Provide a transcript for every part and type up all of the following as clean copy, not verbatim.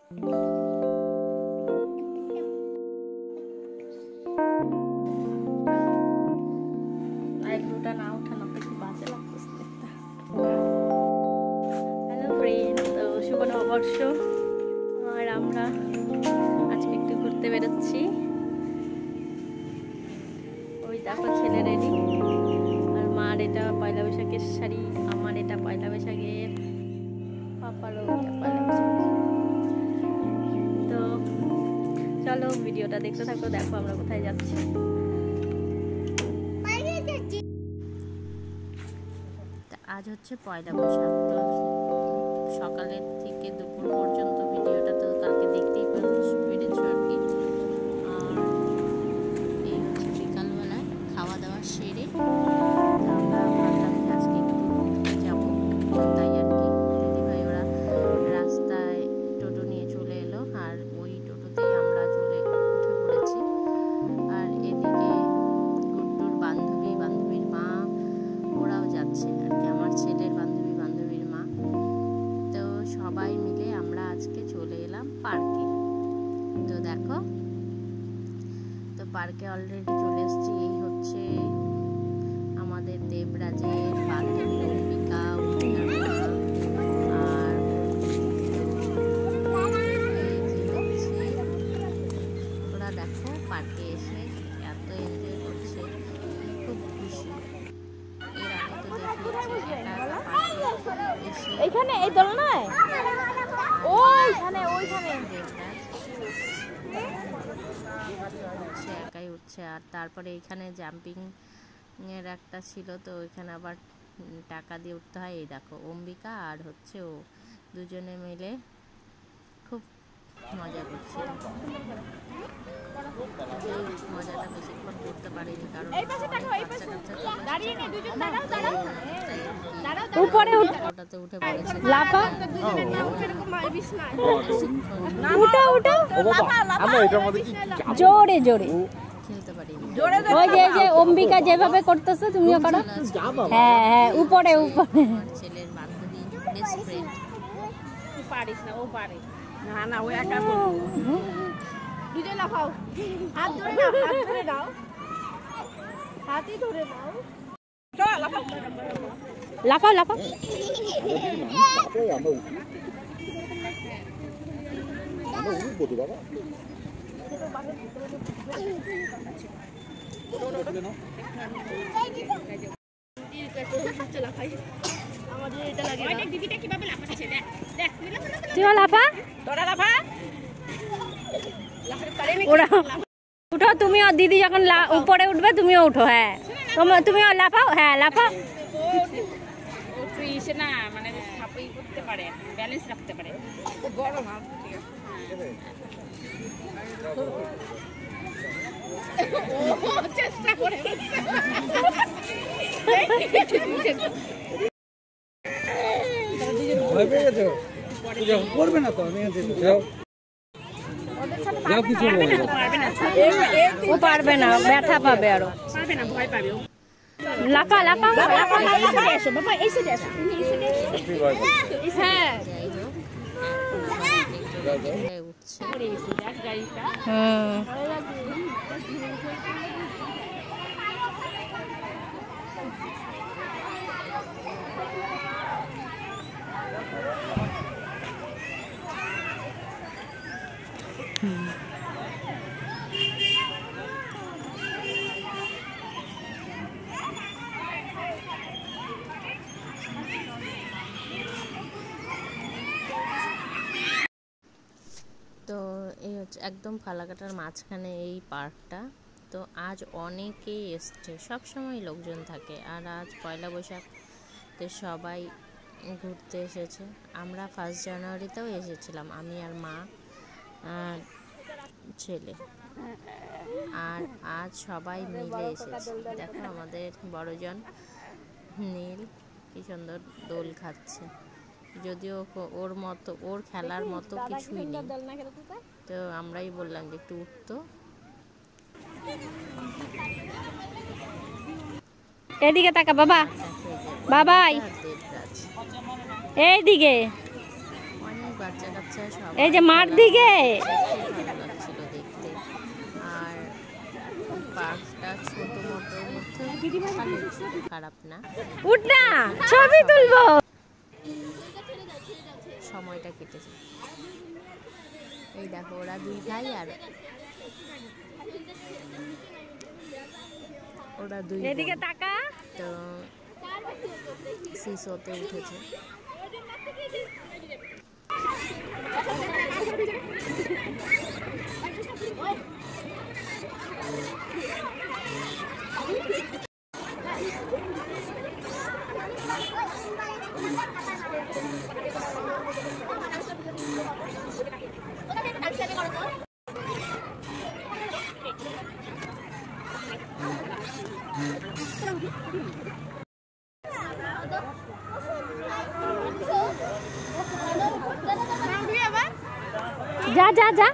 আইব্রোটা না উঠানো তো কি বাজে লাগতেছে। হ্যালো ফ্রেন্ড, তো শুভ নববর্ষ। আর আমরা আজকে একটু ঘুরতে বেরোচ্ছি। ওই দেখো ছেলে রেডি, আর মার এটা পয়লা বৈশাখের শাড়ি, আমার এটা পয়লা বৈশাখের, পাপারও এটা পয়লা বৈশাখ। তো চলো ভিডিওটা দেখতে থাকো, দেখো আমরা কোথায় যাচ্ছি। আজ হচ্ছে পয়লা বৈশাখ, তো সকালের থেকে দুপুর পর্যন্ত ভিডিওটা তো কালকে দেখতেই পেরেছো আর কি। আর এই হচ্ছে বিকালবেলায় খাওয়া দাওয়া সেরে আমরা ভাবলাম যে আজকে একটু ঘুরতে যাবো, তাই আর কি দিদিভাই ওরা রাস্তায় টোটো নিয়ে চলে এলো, আর ওই টোটোতেই আমরা উঠে পড়েছি। আর এদিকে গুড্ডুর বান্ধবীর মা ওরাও যাচ্ছে আর কি, আমার ছেলের বান্ধবীর মা। তো সবাই মিলে আমরা আজকে চলে এলাম পার্কে। তো দেখো, তো পার্কে অলরেডি চলে এসেছি। এই হচ্ছে আমাদের দেবরাজের বান্ধবী অম্বিকা, আর ওরা দেখো পার্কে এসে এত এনজয় করছে, খুব খুশি। এর আগে তো দেখিয়েছি এইখানে এই দোলনায় ওইখানে উঠছে, একাই উঠছে। আর তারপরে এখানে জাম্পিং এর একটা ছিল, তো ওইখানে আবার টাকা দিয়ে উঠতে হয়। এই দেখো অম্বিকা আর হচ্ছে ও দুজনে মিলে খুব মজা করছিল। মজাটা বেশিক্ষণ করতে পারিনি, কারণ উপরে ওটাতে উঠে পড়েছে। লাফা জোরে জোরে খেলতে পারিনি। ওই যে অম্বিকা যেভাবে করতেছে তুমিও করো। হ্যাঁ হ্যাঁ, উপরে উপরে। ছেলের বান্ধবী, বেস্ট ফ্রেন্ড। পারিস না, ও পারে না। না, ও একা দুজন লাফাও, হাত ধরে নাও, হাতই ধরে নাও। লাফাও লাফাও। উঠো তুমিও, দিদি যখন উপরে উঠবে তুমিও উঠো। হ্যাঁ তুমিও লাফাও। হ্যাঁ লাফাও। না মানে করতে পারে, ব্যালেন্স রাখতে পারে। গরম চেষ্টা করে করবে না তো, আমি ও পারবে না, ব্যথা পাবে, আরো পারবে না, ভয় পাবে। লাফা লাফা। বাবা এই সাইডে আসো, হ্যাঁ উঠছে গাড়িটা। তো এই হচ্ছে একদম ফালাকাটার মাঝখানে এই পার্কটা। তো আজ অনেকেই এসছে, সব সময় লোকজন থাকে। আর আজ পয়লা বৈশাখ, তো সবাই ঘুরতে এসেছে। আমরা 1 জানুয়ারিতেও এসেছিলাম, আমি আর মা আর ছেলে। আর আজ সবাই মিলে এসেছে। দেখো আমাদের বড়জন নীল কি সুন্দর দোল খাচ্ছে, যদিও ওর খেলার মতো কিছুই নেই। তো আমরাই বললাম যে একটু উঠতো। এদিকে তাকা বাবা, বাবাই এইদিকে। অনেক বাচ্চা কাচ্চা সব এই যে মাঠ দিকে ভালো লাগছিল দেখতে। আর পার্কটা ছোট মোটোর মধ্যে ভালো, খারাপ না। উঠ না, ছবি তুলবো। সময়টা কেটেছে। এই দেখো ওরা দুই ভাই আর ওরা দুই এদিকে বোন। তাকা। তো সিসোতে উঠেছে। যা যা যা।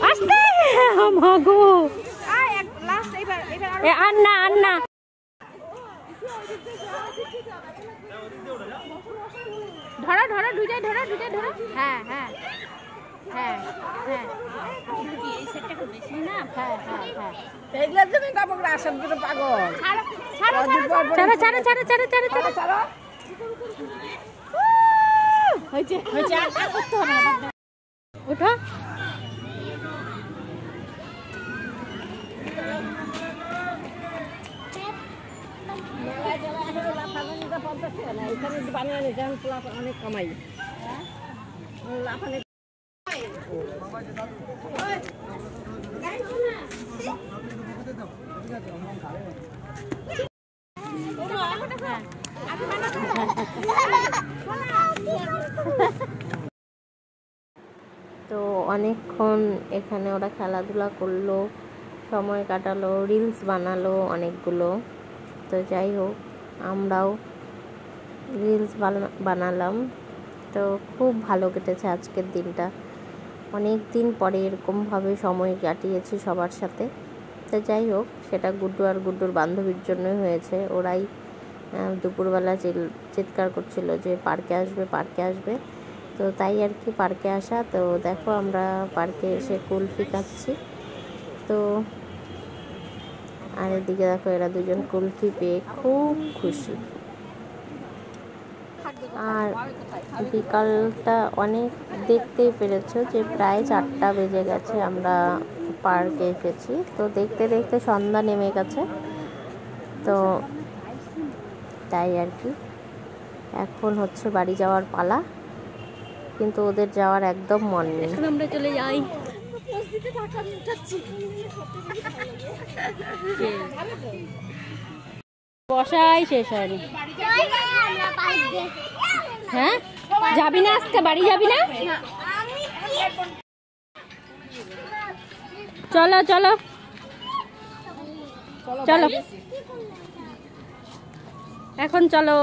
আস্তে মাগো। আন্না আন্না ধরো ধরো দুইটাই ধরো দুইটাই ধরো। হ্যাঁ হ্যাঁ হ্যাঁ হ্যাঁ এই সেটটা খুব বেশি না। হ্যাঁ হ্যাঁ হ্যাঁ। এগুলোর জন্য তারপর আসল করে পাগল। ছাড়ো ছাড়ো ছাড়ো ছাড়ো ছাড়ো ছাড়ো ছাড়ো ছাড়ো। হয়েছে হয়েছে, আর করতে হবে না। উঠো। এখানে বানিয়ে নিয়ে যান, অনেক কামাই। লাফানে তো অনেকক্ষণ এখানে ওরা খেলাধুলা করলো, সময় কাটালো, রিলস বানালো অনেকগুলো। তো যাই হোক, আমরাও রিলস বানালাম। তো খুব ভালো কেটেছে আজকের দিনটা। অনেক দিন পরে এরকমভাবে সময় কাটিয়েছি সবার সাথে। তো যাই হোক, সেটা গুড্ডু আর গুড্ডুর বান্ধবীর জন্যই হয়েছে। ওরাই দুপুরবেলা চিৎকার করছিল যে পার্কে আসবে পার্কে আসবে। তো তাই আর কি পার্কে আসা। তো দেখো আমরা পার্কে এসে কুলফি খাচ্ছি। তো আর এদিকে দেখো এরা দুজন কুলফি পেয়ে খুব খুশি। আর বিকালটা অনেক দেখতেই পেরেছো যে প্রায় 4টা বেজে গেছে আমরা পার্কে এসেছি। তো দেখতে দেখতে সন্ধ্যা নেমে গেছে। তো তাই আর কি এখন হচ্ছে বাড়ি যাওয়ার পালা, কিন্তু ওদের যাওয়ার একদম মন নেই। আমরা চলে যাই। বসাই শেষ হয়নি। হ্যাঁ যাবি না আজকে, বাড়ি যাবি না? চলো চলো চলো এখন চলো,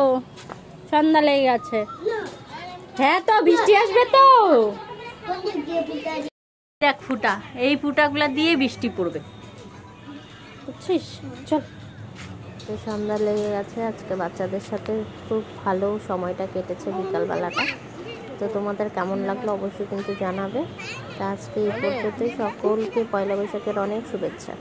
সন্ধ্যা লেগে গেছে। হ্যাঁ তো বৃষ্টি আসবে তো। দেখ ফুটা, এই ফুটাগুলা দিয়ে বৃষ্টি পড়বে, বুঝছিস? চল। তো সন্ধ্যা লেগে গেছে। আজকে বাচ্চাদের সাথে খুব ভালো সময়টা কেটেছে বিকালবেলাটা। তো তোমাদের কেমন লাগলো অবশ্যই কিন্তু জানাবে। তো আজকে এই পর্যন্তই। সকলকে পয়লা বৈশাখের অনেক শুভেচ্ছা।